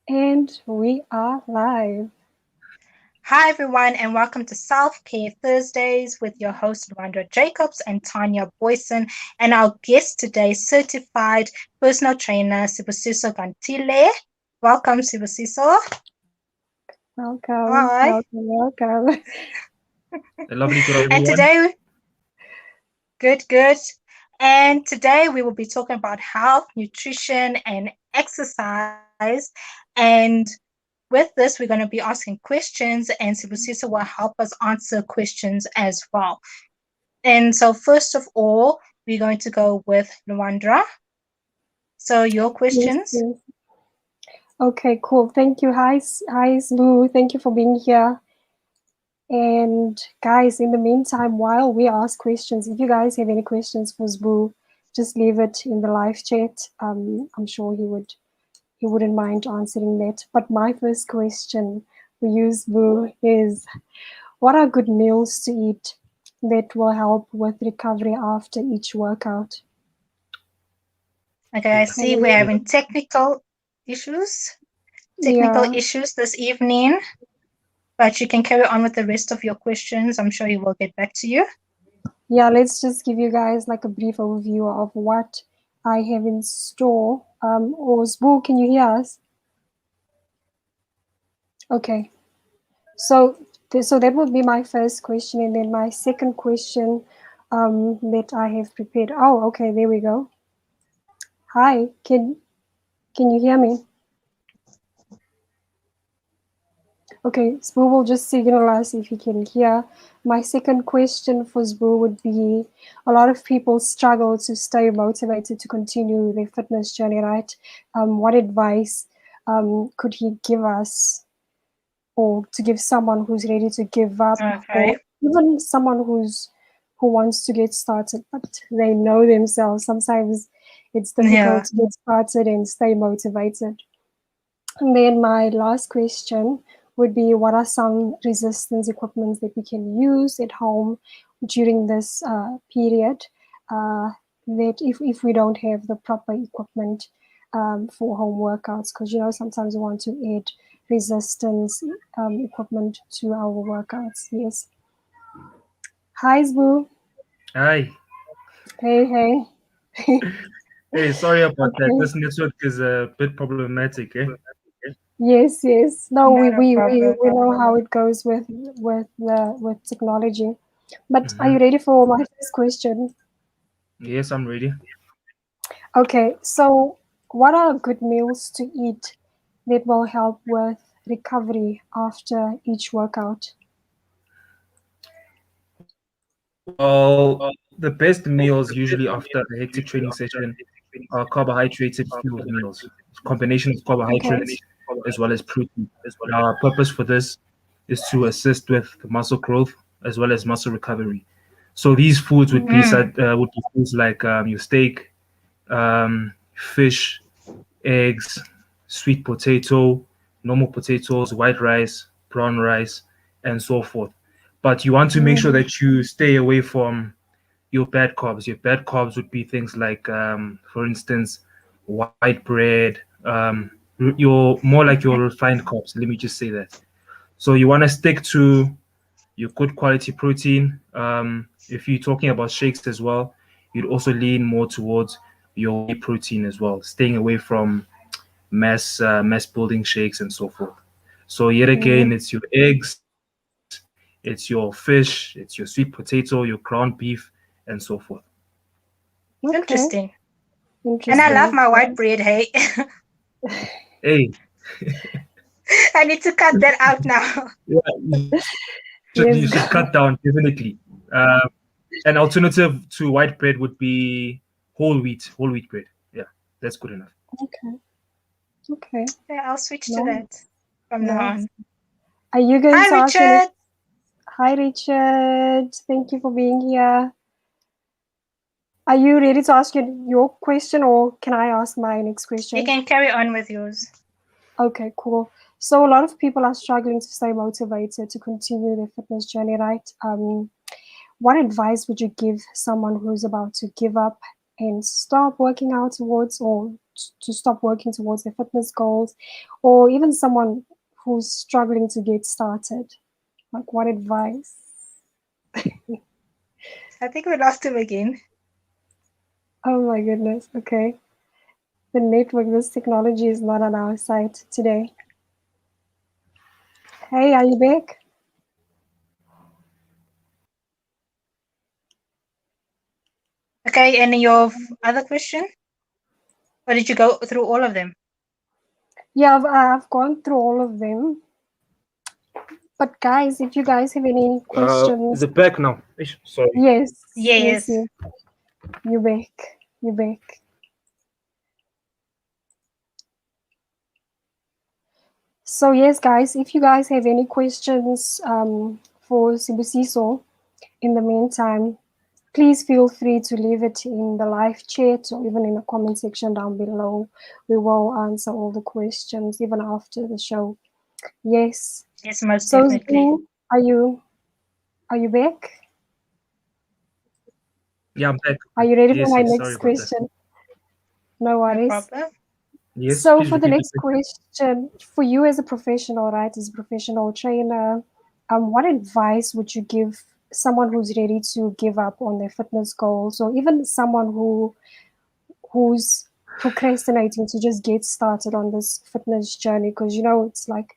And we are live. Hi, everyone, and welcome to Self Care Thursdays with your host, Rwanda Jacobs and Tanya Boyson, and our guest today, certified personal trainer, Sibusiso Gantile. Welcome, Sibusiso. Welcome, Hi. welcome, welcome. Lovely to have And everyone. today, good. And today we will be talking about health, nutrition, and exercise. And with this, we're going to be asking questions, and Sibusiso will help us answer questions as well. And so first of all, we're going to go with Luandra. So your Yes, questions. yes. Okay, cool. Thank you. Hi, Sbu. Thank you for being here. And guys, in the meantime, while we ask questions, if you guys have any questions for Sbu, just leave it in the live chat. I'm sure he wouldn't mind answering that. But my first question for you, Sbu, is what are good meals to eat that will help with recovery after each workout? Okay, I see we're having issues, technical Yeah, issues this evening, but you can carry on with the rest of your questions. I'm sure he will get back to you. yeah, let's just give you guys like a brief overview of what I have in store. Osbu, can you hear us? Okay, so so that would be my first question, and then my second question that I have prepared. Oh, okay, there we go. Hi, can you hear me? Okay, Sbu will just signal us if he can hear. My second question for Sbu would be, a lot of people struggle to stay motivated to continue their fitness journey, right? What advice could he give us, or to give someone who's ready to give up, or Okay. even someone who wants to get started, but they know themselves. Sometimes it's difficult Yeah. to get started and stay motivated. And then my last question would be, what are some resistance equipments that we can use at home during this period that if we don't have the proper equipment for home workouts, because sometimes we want to add resistance equipment to our workouts. Yes. Hi, Zbu. Hi. Hey, hey. Hey, sorry about that. Okay. This network is a bit problematic, eh? Yes, yes. No, we, Not a we, we, problem. we know how it goes with technology. But are you Mm-hmm. ready for my first question? Yes, I'm ready. Okay, so what are good meals to eat that will help with recovery after each workout? Well, the best meals usually after a hectic training session are carbohydrated fueled meals, combination of Okay. carbohydrates as well as protein. Now, our purpose for this is to assist with muscle growth as well as muscle recovery. So these foods Mm. would be foods like your steak, fish, eggs, sweet potato, normal potatoes, white rice, brown rice, and so forth. But you want to make sure Mm, that you stay away from your bad carbs. Your bad carbs would be things like, for instance, white bread. Your more like your refined carbs. Let me just say that. So you want to stick to your good quality protein. If you're talking about shakes as well, you'd also lean more towards your whey protein as well, staying away from mass building shakes and so forth. So yet again, mm. it's your eggs, it's your fish, it's your sweet potato, your ground beef, and so forth. Okay, Interesting. And I love interesting. my white Nice. bread, hey. Hey, I need to cut that out now. yeah, you should cut Yes. down definitely. An alternative to white bread would be whole wheat bread. Yeah, that's good enough. Okay, okay. Yeah, I'll switch to Nice, that from now nice. on. Are you going Hi, to ask your Richard. Hi, Richard. Thank you for being here. Are you ready to ask your question, or can I ask my next You question? can carry on with yours. Okay, cool. So a lot of people are struggling to stay motivated to continue their fitness journey, right? What advice would you give someone who's about to give up and stop working out towards, or to stop working towards their fitness goals, or even someone who's struggling to get started? Like, what advice? I think we lost him again. Oh my goodness. Okay. The network, this technology is not on our side today. Hey, are you back? Okay, and your other question? Or did you go through all of them? Yeah, I've gone through all of them. But guys, if you guys have any Is questions, it back now? Ish, sorry. yes, yes, Yes. yes, you back, you back. So yes, guys, if you guys have any questions for Sibusiso, in the meantime, please feel free to leave it in the live chat or even in the comment section down below. We will answer all the questions even after the show. Yes. Yes, most So definitely. Zbu, are you back? Yeah, I'm back. Are you ready for Yes, my yes. Sorry next about that. question? No No worries. problem. Yes, So please for the repeat the next question. question, for you as a professional, right, as a professional trainer, what advice would you give someone who's ready to give up on their fitness goals, or even someone who's procrastinating to just get started on this fitness journey? Because it's like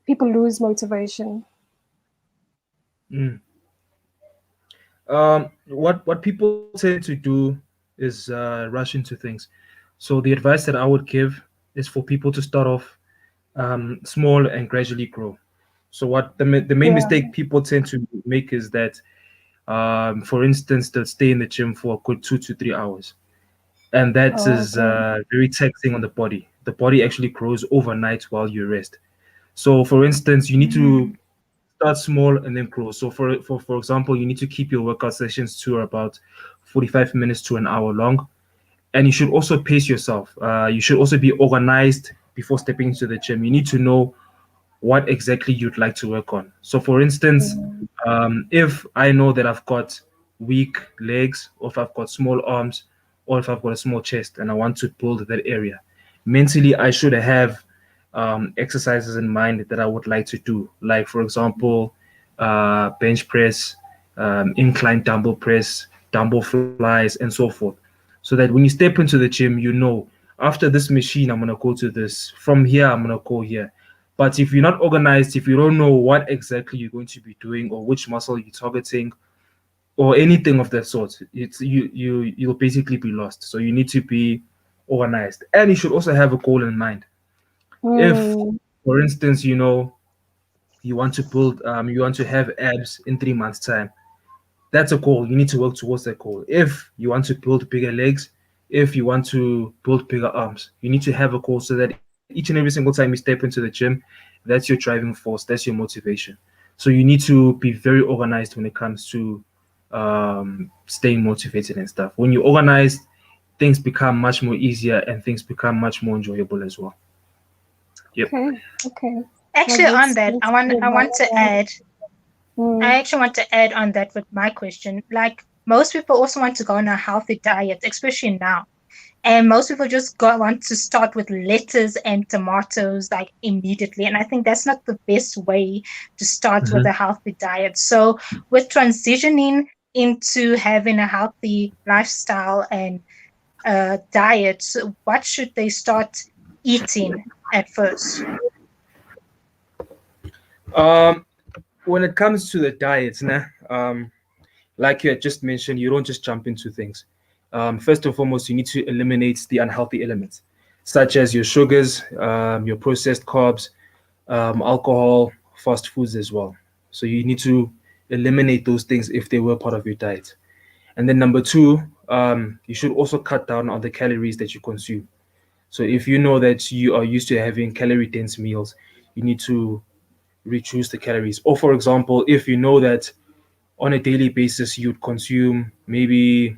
people lose motivation. Mm. What people tend to do is rush into things. So the advice that I would give is for people to start off small and gradually grow. So what the main Yeah. mistake people tend to make is that, for instance, they'll stay in the gym for a good 2 to 3 hours, and that Oh, is okay. very taxing on the body. The body actually grows overnight while you rest. So, for instance, you need to Mm. start small and then grow. So, for example, you need to keep your workout sessions to about 45 minutes to an hour long, and you should also pace yourself. You should also be organized before stepping into the gym. You need to know what exactly you'd like to work on. So, for instance, Mm, if I know that I've got weak legs, or if I've got small arms, or if I've got a small chest and I want to build that area, mentally, I should have exercises in mind that I would like to do. Like, for example, bench press, incline dumbbell press, dumbbell flies, and so forth. So that when you step into the gym, you know, after this machine, I'm going to go to this. From here, I'm going to go here. But if you're not organized, if you don't know what exactly you're going to be doing or which muscle you're targeting or anything of that sort, you'll basically be lost. So you need to be organized, and you should also have a goal in mind. If, mm, for instance, you want to have abs in 3 months' time, that's a goal. You need to work towards that goal. If you want to build bigger legs, if you want to build bigger arms, you need to have a goal so that each and every single time you step into the gym, that's your driving force, that's your motivation. So you need to be very organized when it comes to staying motivated and stuff. When you're organized, things become much more easier and things become much more enjoyable as well. Yep. okay, okay. Like Actually, on that, that's I good want advice. to add. I Mm, actually want to add on that with my question. Like most people also want to go on a healthy diet, especially now. And most people just want to start with lettuce and tomatoes like immediately. And I think that's not the best way to start with Mhm. a healthy diet. So, with transitioning into having a healthy lifestyle and diet, so what should they start eating at first? Um, when it comes to the diets, nah, like you had just mentioned, you don't just jump into things. First and foremost, you need to eliminate the unhealthy elements, such as your sugars, your processed carbs, alcohol, fast foods as well. So you need to eliminate those things if they were part of your diet. And then number two, you should also cut down on the calories that you consume. So if you know that you are used to having calorie dense meals, you need to reduce the calories. Or for example, if you know that on a daily basis you'd consume maybe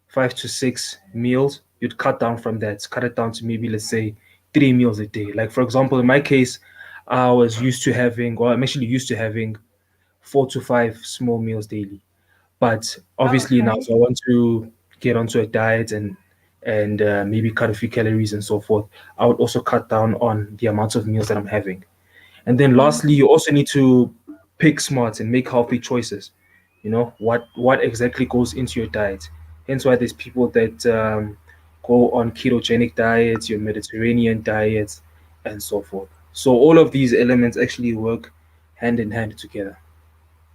5 to 6 meals, you'd cut down from that, cut it down to maybe, let's say, 3 meals a day. Like, for example, in my case, I was used to having, or I'm actually used to having 4 to 5 small meals daily. But Oh, obviously now, okay. so I want to get onto a diet and and maybe cut a few calories and so forth, I would also cut down on the amounts of meals that I'm having. And then Mm. lastly, you also need to pick smart and make healthy choices. You know what exactly goes into your diet. Hence why there's people that go on ketogenic diets, your Mediterranean diets, and so forth. So all of these elements actually work hand in hand together.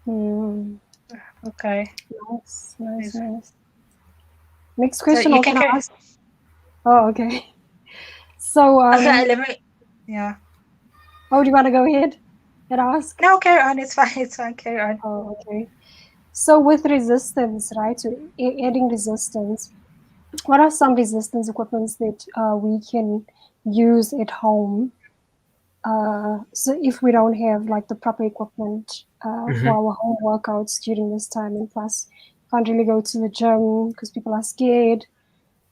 Hmm. Okay. Nice, nice, Yes. nice. Next So question, you or can can I carry. ask? Oh, okay. So, Okay, let me. Yeah. oh, do you want to go ahead and ask? No, carry on. It's fine. It's fine. Carry on. Oh, okay. So with resistance, right? So adding resistance, what are some resistance equipments that we can use at home? So if we don't have like the proper equipment for Mhm. our home workouts during this time, and plus can't really go to the gym because people are scared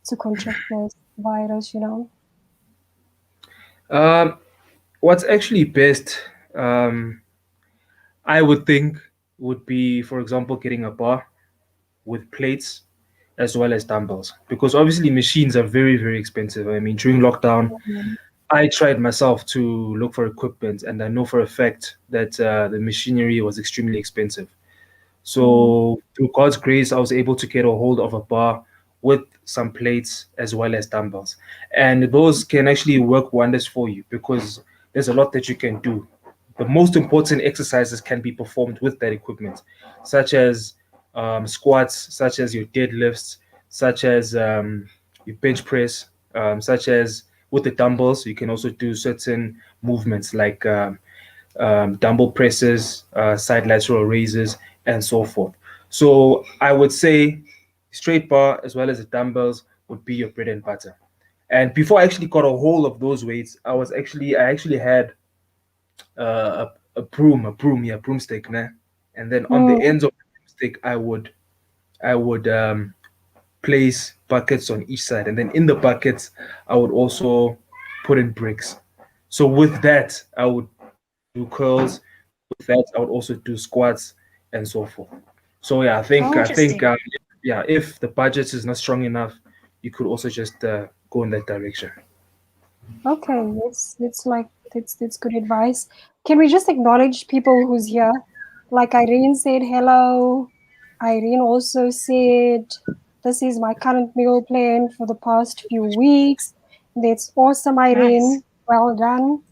to contract this virus, you know. Um, what's actually best, um, I would think, would be, for example, getting a bar with plates as well as dumbbells, because obviously machines are very, very expensive. I mean, during lockdown, Mhm. I tried myself to look for equipment, and I know for a fact that the machinery was extremely expensive. Mm. So through God's grace, I was able to get a hold of a bar with some plates as well as dumbbells. And those can actually work wonders for you because there's a lot that you can do. The most important exercises can be performed with that equipment, such as squats, such as your deadlifts, such as your bench press, such as with the dumbbells. You can also do certain movements like dumbbell presses, side lateral raises, and so forth. So I would say straight bar as well as the dumbbells would be your bread and butter. And before I actually got a hold of those weights, I actually had a broomstick, nah? And then on the Mm. ends of the broomstick, I would place buckets on each side, and then in the buckets, I would also put in bricks. So with that, I would do curls. With that, I would also do squats and so forth. So yeah, Oh, I think interesting. yeah, if the budget is not strong enough, you could also just go in that direction. Okay, that's like that's good advice. Can we just acknowledge people who's here? Like Irene said hello. Irene also said, "This is my current meal plan for the past few weeks." That's awesome, Nice. Irene. Well done.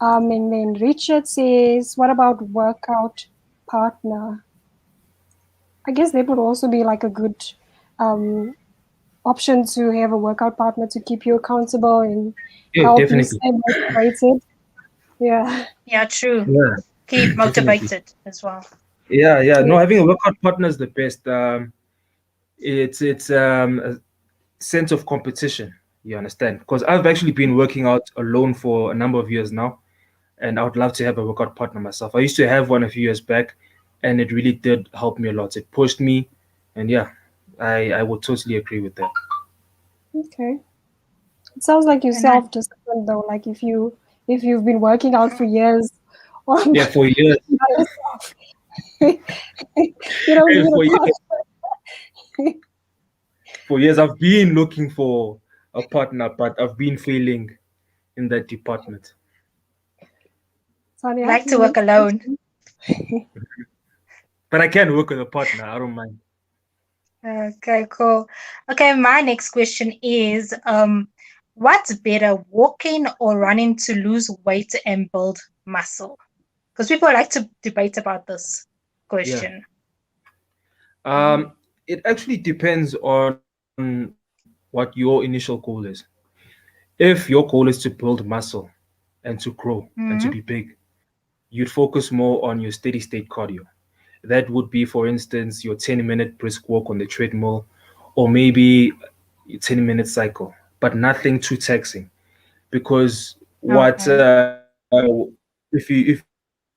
And then Richard says, "What about workout partner?" I guess that would also be like a good um, option to have a workout partner to keep you accountable and Yeah, help you definitely. stay motivated. Yeah. Yeah, true. Yeah, Keep definitely. motivated as well. Yeah, yeah. Yeah. No, having a workout partner is the best. It's a sense of competition. You understand? Because I've actually been working out alone for a number of years now, and I would love to have a workout partner myself. I used to have one a few years back, and it really did help me a lot. It pushed me, and yeah, I would totally agree with that. Okay. It sounds like you're Okay, nice. self-disciplined though. Like if you've been working out for years on Yeah, for years, by yourself, you don't and need a partner. for years, I've been looking for a partner, but I've been failing in that department. You Sonia, like to your work next alone. question. But I can work with a partner. I don't mind. Okay, cool. Okay, my next question is what's better, walking or running to lose weight and build muscle? Because people like to debate about this Yeah. question. Mhm. It actually depends on what your initial goal is. If your goal is to build muscle and to grow and to be Mhm. big, you'd focus more on your steady state cardio. That would be, for instance, your 10-minute brisk walk on the treadmill, or maybe a 10-minute cycle, but nothing too taxing. Because what Okay. if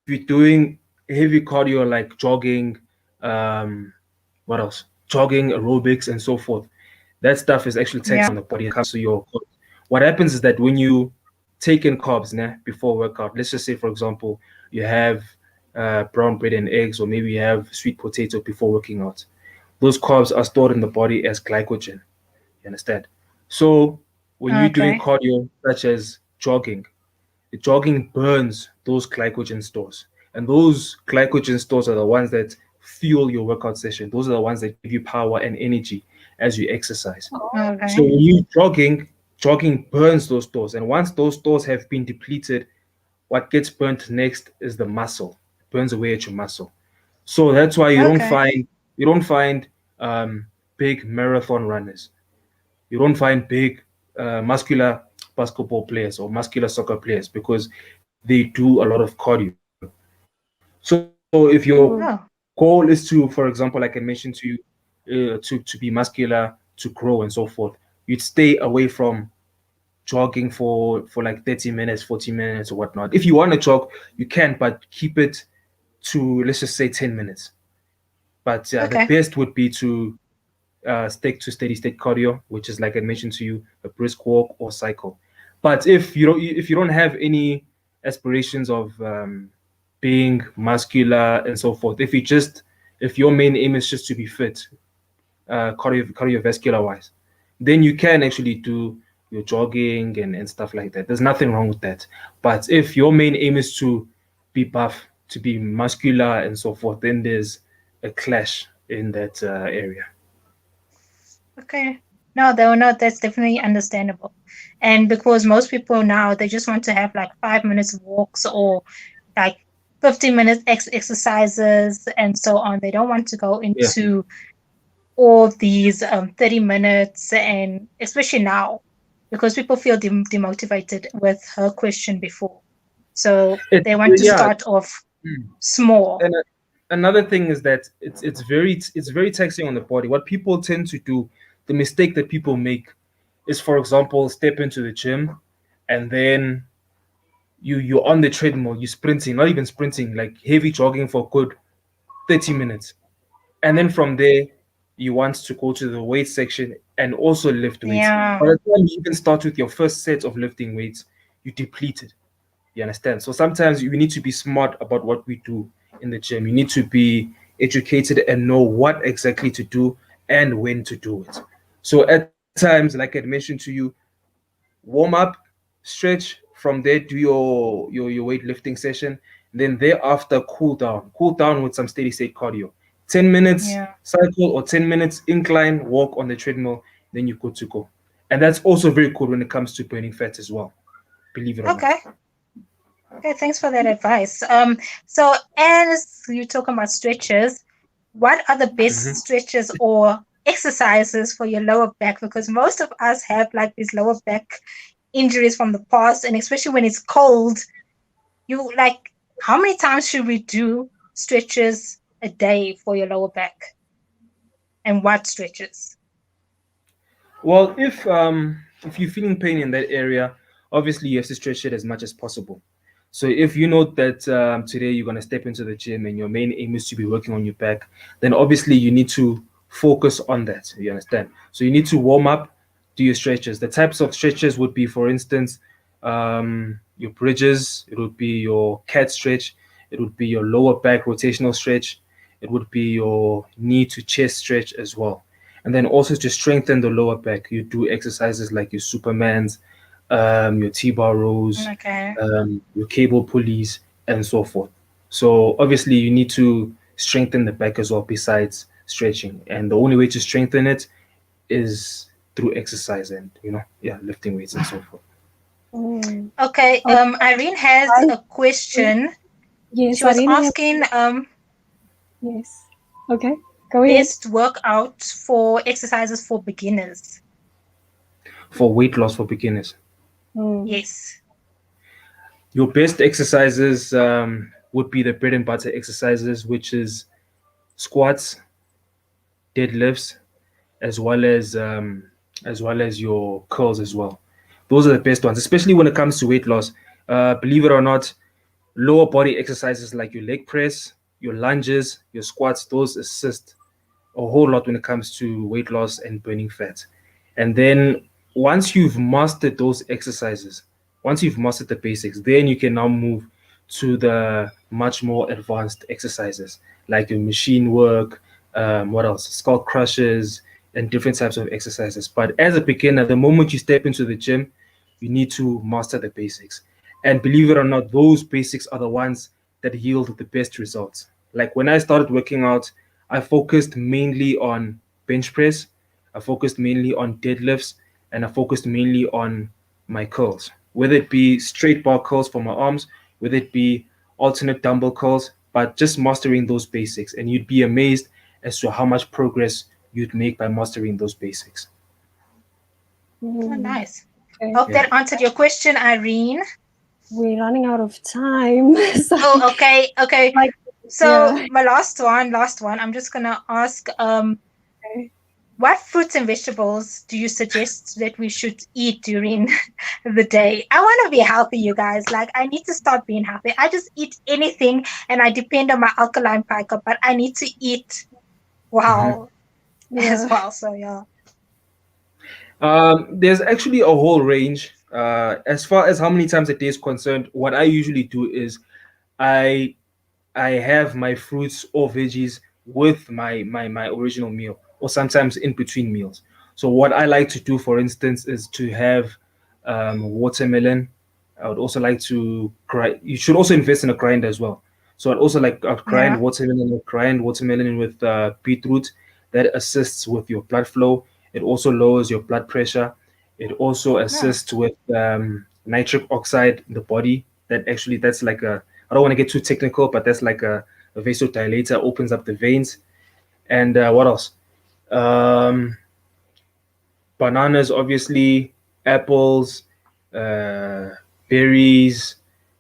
you're doing heavy cardio like jogging, um, what else? Jogging, aerobics, and so forth. That stuff is actually taxing Yeah. on the body. It comes to your carbs. What happens is that when you take in carbs before workout, let's just say, for example, you have brown bread and eggs, or maybe you have sweet potato before working out. Those carbs are stored in the body as glycogen. You understand? So when you're doing Okay. cardio, such as jogging, the jogging burns those glycogen stores. And those glycogen stores are the ones that fuel your workout session. Those are the ones that give you power and energy as you exercise. So Okay. when you jogging, jogging burns those stores. And once those stores have been depleted, what gets burnt next is the muscle. It burns away at your muscle. So that's why Okay. you don't find big marathon runners. You don't find big muscular basketball players or muscular soccer players because they do a lot of cardio. So if your goal is Oh, to, for example, like I mentioned to you, to be muscular, to grow and so forth, you'd stay away from jogging for like 30 minutes, 40 minutes or whatnot. If you want to jog, you can, but keep it to, let's just say, 10 minutes. But the okay. best would be to stick to steady state cardio, which is like I mentioned to you, a brisk walk or cycle. But if you don't have any aspirations of being muscular and so forth, if your main aim is just to be fit, cardiovascular wise, then you can actually do your jogging and stuff like that. There's nothing wrong with that. But if your main aim is to be buff, to be muscular and so forth, then there's a clash in that area. Okay. No, though, no, that's definitely understandable. And because most people now, they just want to have like 5 minutes walks or like 15 minutes exercises and so on. They don't want to go Yeah. into all these 30 minutes, and especially now because people feel demotivated with her question before. So It, they want to yeah. start off Mm. small. And another thing is that it's very taxing on the body. What people tend to do, the mistake that people make is, for example, step into the gym and then you're on the treadmill, you're sprinting, not even sprinting, like heavy jogging for a good 30 minutes. And then from there, you want to go to the weight section and also lift weights. Yeah. By the time you even start with your first set of lifting weights, you depleted. You understand? So sometimes we need to be smart about what we do in the gym. You need to be educated and know what exactly to do and when to do it. So at times, like I mentioned to you, warm up, stretch, from there do your weightlifting session, then thereafter cool down. Cool down with some steady state cardio. 10 minutes Yeah. cycle or 10 minutes incline walk on the treadmill, then you're good to go. And that's also very cool when it comes to burning fat as well, believe it or not. Okay. Okay, thanks for that advice. So as you're talking about stretches, what are the best Mhm. stretches or exercises for your lower back? Because most of us have like these lower back injuries from the past, and especially when it's cold, you like how many times should we do stretches a day for your lower back, and what stretches? Well, if you're feeling pain in that area, obviously you have to stretch it as much as possible. So if you know that today you're gonna step into the gym and your main aim is to be working on your back, then obviously you need to focus on that. You understand? So you need to warm up, do your stretches. The types of stretches would be, for instance, your bridges. It would be your cat stretch. It would be your lower back rotational stretch. It would be your knee to chest stretch as well. And then also to strengthen the lower back, you do exercises like your Supermans, your T-bar rows, Okay. your cable pulleys, and so forth. So obviously you need to strengthen the back as well besides stretching. And the only way to strengthen it is through exercise and yeah, lifting weights and so forth. Mm. Okay. Okay, Irene has guys. a question. Yes, She was Irene has. asking Yes. Okay, go ahead. best workout for exercises for beginners. For weight loss for beginners, Mm. Yes. your best exercises would be the bread and butter exercises, which is squats, deadlifts, as well as your curls as well. Those are the best ones, especially when it comes to weight loss. Believe it or not, lower body exercises like your leg press, your lunges, your squats, those assist a whole lot when it comes to weight loss and burning fat. And then once you've mastered those exercises, once you've mastered the basics, then you can now move to the much more advanced exercises like your machine work, what else? Skull crushes, and different types of exercises. But as a beginner, the moment you step into the gym, you need to master the basics. And believe it or not, those basics are the ones that yield the best results. Like when I started working out, I focused mainly on bench press, I focused mainly on deadlifts, and I focused mainly on my curls, whether it be straight bar curls for my arms, whether it be alternate dumbbell curls, but just mastering those basics. And you'd be amazed as to how much progress you'd make by mastering those basics. Oh, Mm, nice. okay. Hope Yeah. that answered your question, Irene. We're running out of time. So, Oh, okay, okay. like, So yeah. my last one. I'm just gonna ask, Okay. what fruits and vegetables do you suggest that we should eat during the day? I want to be healthy, you guys. Like, I need to start being healthy. I just eat anything and I depend on my alkaline piker, but I need to eat Mhm. wow as Yeah. well. So yeah. There's actually a whole range. As far as how many times a day is concerned, what I usually do is I I have my fruits or veggies with my original meal, or sometimes in between meals. So what I like to do, for instance, is to have watermelon. I would also like to grind. You should also invest in a grinder as well. So I'd grind Yeah. watermelon, with beetroot. That assists with your blood flow. It also lowers your blood pressure. It also No. assists with nitric oxide in the body. That's like a, I don't want to get too technical, but that's like a vasodilator, opens up the veins. And what else? Um, Bananas, obviously, apples, uh, berries.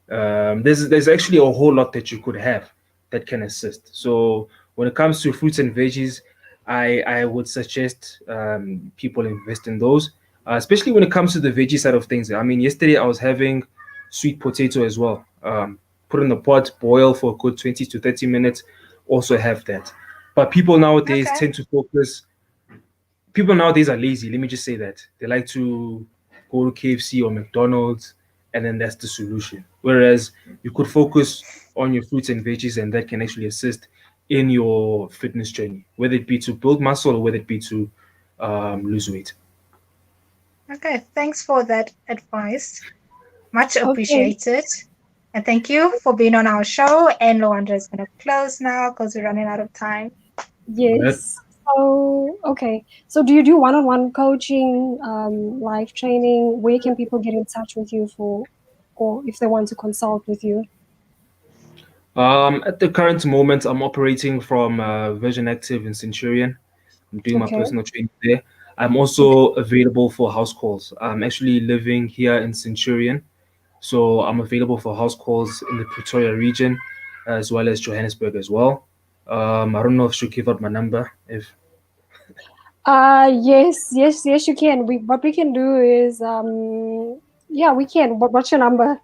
There's actually a whole lot that you could have that can assist. So when it comes to fruits and veggies, I would suggest people invest in those, especially when it comes to the veggie side of things. I mean, yesterday I was having sweet potato as well. Put in the pot, boil for a good 20 to 30 minutes. Also have that. But Okay. people nowadays are lazy. Let me just say that they like to go to KFC or McDonald's, and then that's the solution. Whereas you could focus on your fruits and veggies, and that can actually assist in your fitness journey, whether it be to build muscle or whether it be to lose weight. Okay. Thanks for that advice. Much Okay. appreciated. And thank you for being on our show. And Luanda is going to close now because we're running out of time. All right. Yes. So, okay. So, do you do one-on-one coaching, live training? Where can people get in touch with you for, or if they want to consult with you? At the current moment, I'm operating from Vision Active in Centurion. I'm doing my Okay. personal training there. I'm Okay. also available for house calls. I'm actually living here in Centurion. So I'm available for house calls in the Pretoria region as well as Johannesburg as well. I don't know if I should give out my number. If Yes, you can. What we can do is, yeah, we can. What's your number?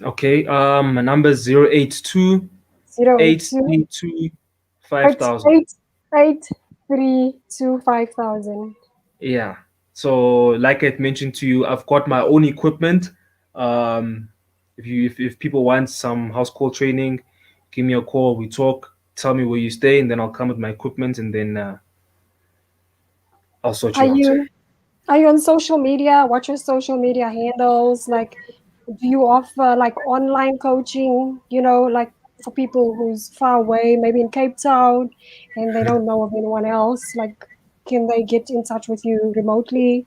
okay, my number is 082 Zero eight two 832 eight 5000. eight eight 325,000. Yeah. So like I mentioned to you, I've got my own equipment. Um, if people want some house call training, give me a call. We talk. Tell me where you stay, and then I'll come with my equipment, and then I'll sort Are you out. you are you on social media? What's your social media handles? Like, do you offer like online coaching? Like for people who's far away, maybe in Cape Town, and they don't know of anyone else. Like, can they get in touch with you remotely?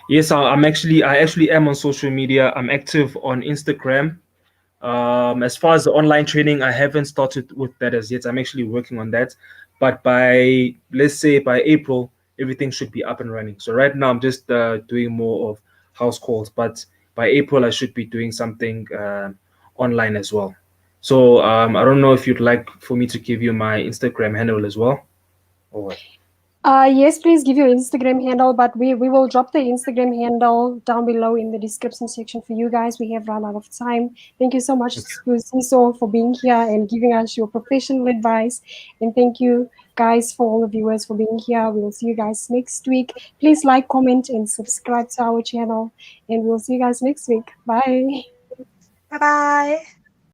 Yes, I actually am on social media. I'm active on Instagram. As far as the online training, I haven't started with that as yet. I'm actually working on that. But by, let's say, by April, everything should be up and running. So right now, I'm just doing more of house calls. But by April, I should be doing something online as well. So I don't know if you'd like for me to give you my Instagram handle as well, or what? Yes, please give your Instagram handle, but we will drop the Instagram handle down below in the description section for you guys. We have run out of time. Thank you so much, Siso, for being here and giving us your professional advice. And thank you, guys, for all the viewers for being here. We will see you guys next week. Please like, comment, and subscribe to our channel. And we'll see you guys next week. Bye. Bye bye.